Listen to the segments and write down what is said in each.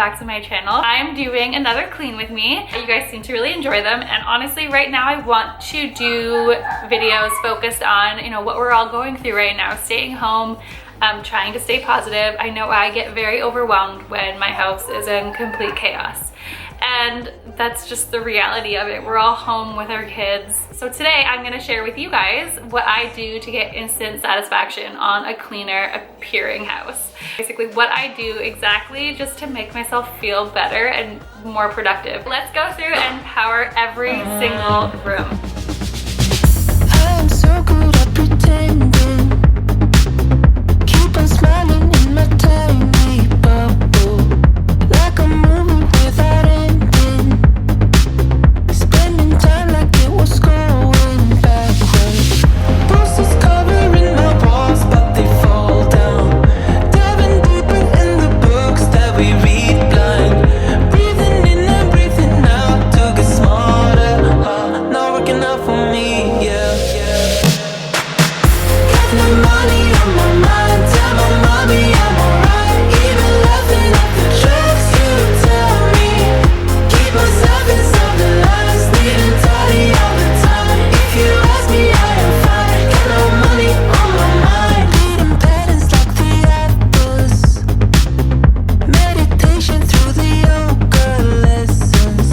back to my channel. I'm doing another clean with me. You guys seem to really enjoy them, and honestly right now I want to do videos focused on, you know, what we're all going through right now, staying home, trying to stay positive. I know I get very overwhelmed when my house is in complete chaos. And that's just the reality of it. We're all home with our kids. So today I'm gonna share with you guys what I do to get instant satisfaction on a cleaner appearing house. Basically what I do exactly just to make myself feel better and more productive. Let's go through and power every single room. I'm so good at pretending. Keep on smiling in my tiny bubble. Like a movie without ending. Spending time like it was going backwards. Posters covering my walls, but they fall down. Diving deeper in the books that we read blind. Breathing in and breathing out to get smarter. Not working out for me, yeah. Got no money on my mind. Tell my mommy I'm alright. Even laughing at the jokes you tell me. Keep myself inside the lines. Needing tidy all the time. If you ask me, I am fine. Got no money on my mind. Reading patterns like the atlas. Meditation through the yoga lessons.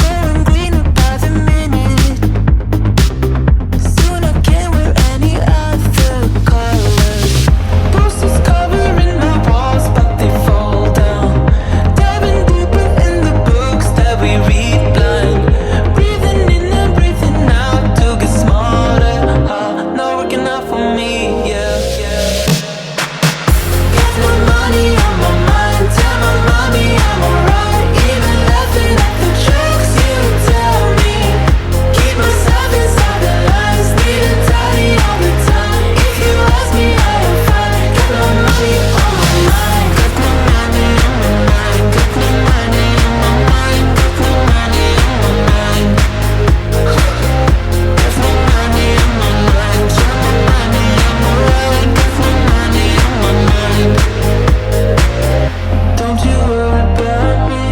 Going greener by the minute. Soon I can't wear any other colors. Posters covering my walls, but they fall down. Diving deeper in the books that we read blind. Breathing in and breathing out to get smarter. Not working out for me, yeah. Got no money on my mind. Tell my mommy I'm alright. Even laughing at the jokes you tell me. Keep myself inside the lines. Needing tidy all the time. If you ask me, I am fine. Got no money on my mind. Got no money on my mind. Got no money on my mind. Got no money on my mind. Got no money on my mind. Tell my mommy I'm alright. Got no money on my mind. Don't you worry about me.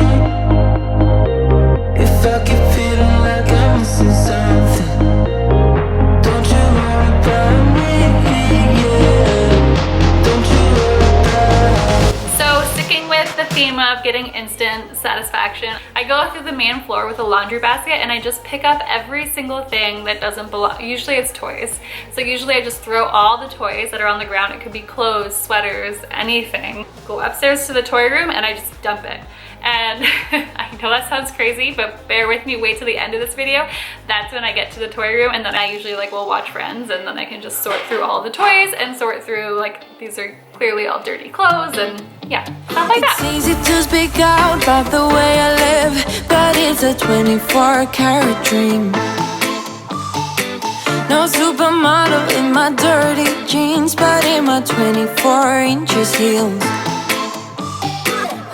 If I keep feeling like I'm missing something. Don't you worry about me, yeah. Don't you worry about me. So sticking with the theme of getting instant satisfaction, I go through the main floor with a laundry basket and I just pick up every single thing that doesn't belong. Usually it's toys. So usually I just throw all the toys that are on the ground. It could be clothes, sweaters, anything. Go upstairs to the toy room and I just dump it. And I know that sounds crazy, but bear with me, wait till the end of this video. That's when I get to the toy room, and then I usually will watch Friends, and then I can just sort through all the toys and sort through these are clearly all dirty clothes and yeah, stuff like that. It's easy to speak out about the way I live, but it's a 24-karat dream. No supermodel in my dirty jeans, but in my 24 inches heels.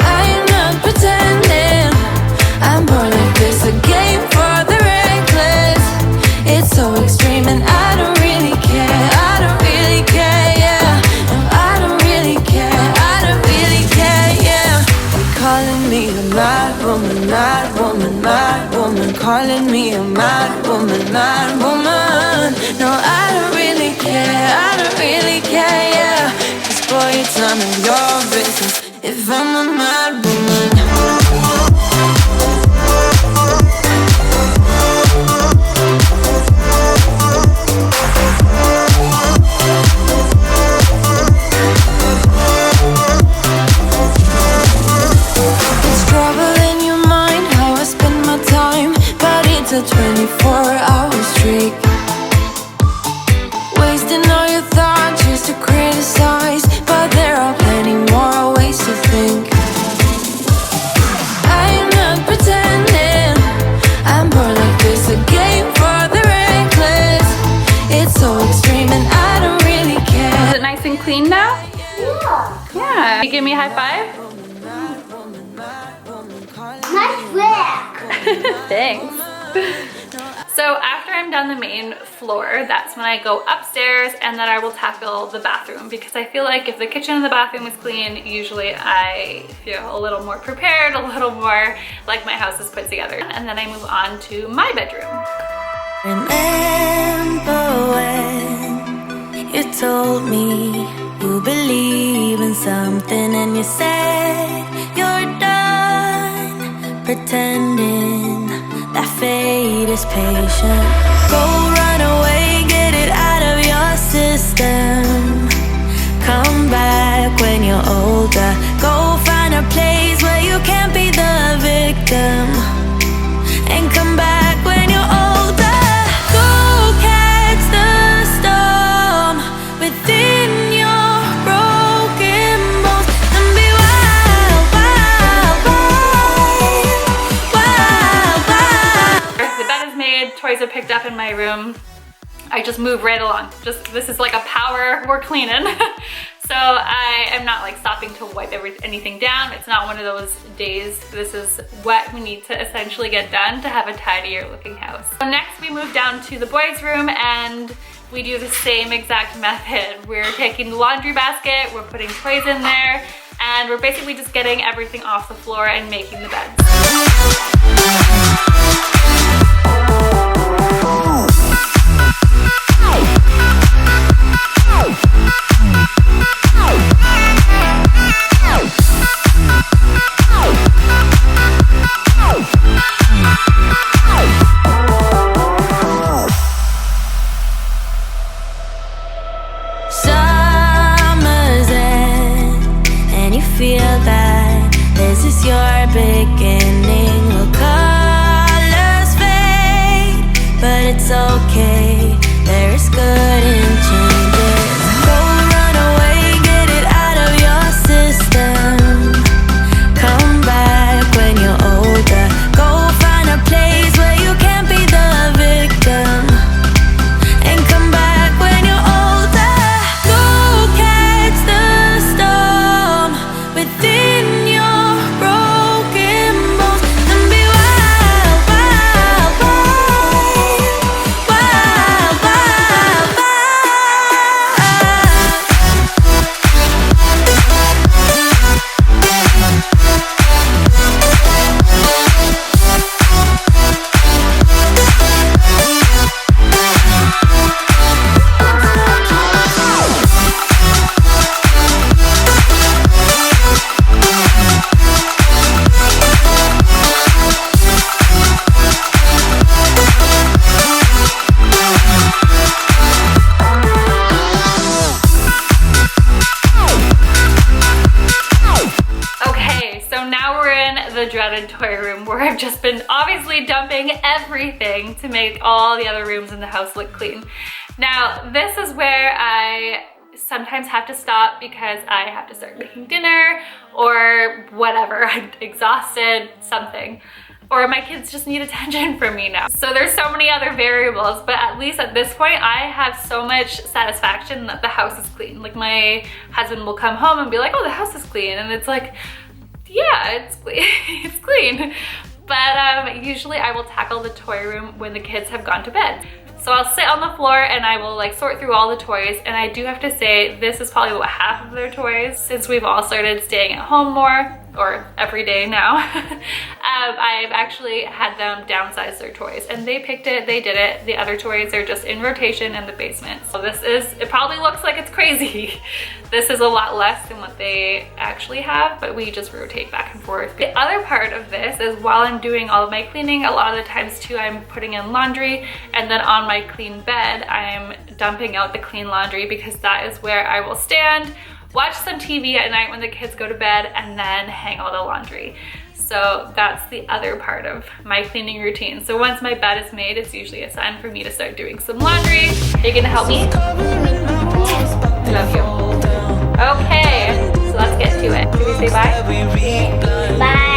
I'm not pretending, I'm born like this, a game for the reckless. It's so extreme and I don't really care, I don't really care, yeah. No, I don't really care, I don't really care, yeah. They're calling me a mad woman, mad woman, mad woman. Calling me a mad woman, mad woman. No, I don't really care, I don't really care, yeah. 'Cause boy, it's none of your business if I'm a mad woman. It's trouble in your mind how I spend my time, but it's a 24-hour streak. Wasting all your thoughts just to criticize, but there are plenty more ways to think. I'm not pretending, I'm more like this, a game for the reckless. It's so extreme and I don't really care. Is it nice and clean now? Yeah. You give me a high five? Nice work. Thanks. So after I'm done the main floor, that's when I go upstairs, and then I will tackle the bathroom, because I feel like if the kitchen and the bathroom is clean, usually I feel a little more prepared, a little more like my house is put together. And then I move on to my bedroom. Remember when you told me you believe in something, and you said you're done pretending that fate is patient. Go run away, get it out of your system. Come back when you're older. Go find a place where you can't be the victim, and come back when you're older. Go catch the storm within your broken bones, and be wild, wild, wild, wild, wild. The bed is made, toys are picked up in my room. I just move right along. This is like a power, we're cleaning. So I am not like stopping to wipe anything down. It's not one of those days. This is what we need to essentially get done to have a tidier looking house. So next we move down to the boys' room, and we do the same exact method. We're taking the laundry basket, we're putting toys in there, and we're basically just getting everything off the floor and making the beds. Summer's end, and you feel that this is your beginning. Will colors fade, but it's okay. There is good in changes. Go run away, get it out of your system. Come back when you're older. Go find a place where you can't be the victim, and come back when you're older. Go catch the storm within your broken bones, and be wild, wild, wild, wild, wild, wild. Okay, so now we're in the dreaded toy room, where I've just been obviously dumping everything to make all the other rooms in the house look clean. Now, this is where I sometimes have to stop because I have to start making dinner or whatever. I'm exhausted, something. Or my kids just need attention from me now. So there's so many other variables, but at least at this point, I have so much satisfaction that the house is clean. Like, my husband will come home and be like, oh, the house is clean. And it's like, yeah, it's clean. It's clean. But usually I will tackle the toy room when the kids have gone to bed. So I'll sit on the floor and I will like sort through all the toys, and I do have to say this is probably about half of their toys. Since we've all started staying at home more, or every day now, I've actually had them downsize their toys, and they picked it, they did it. The other toys are just in rotation in the basement. So this is, it probably looks like it's crazy. This is a lot less than what they actually have, but we just rotate back and forth. The other part of this is while I'm doing all of my cleaning, a lot of the times too, I'm putting in laundry, and then on my clean bed, I'm dumping out the clean laundry, because that is where I will stand, watch some TV at night when the kids go to bed, and then hang all the laundry. So that's the other part of my cleaning routine. So once my bed is made, it's usually a sign for me to start doing some laundry. Are you gonna help me? I love you. Okay, so let's get to it. Should we say bye? Bye.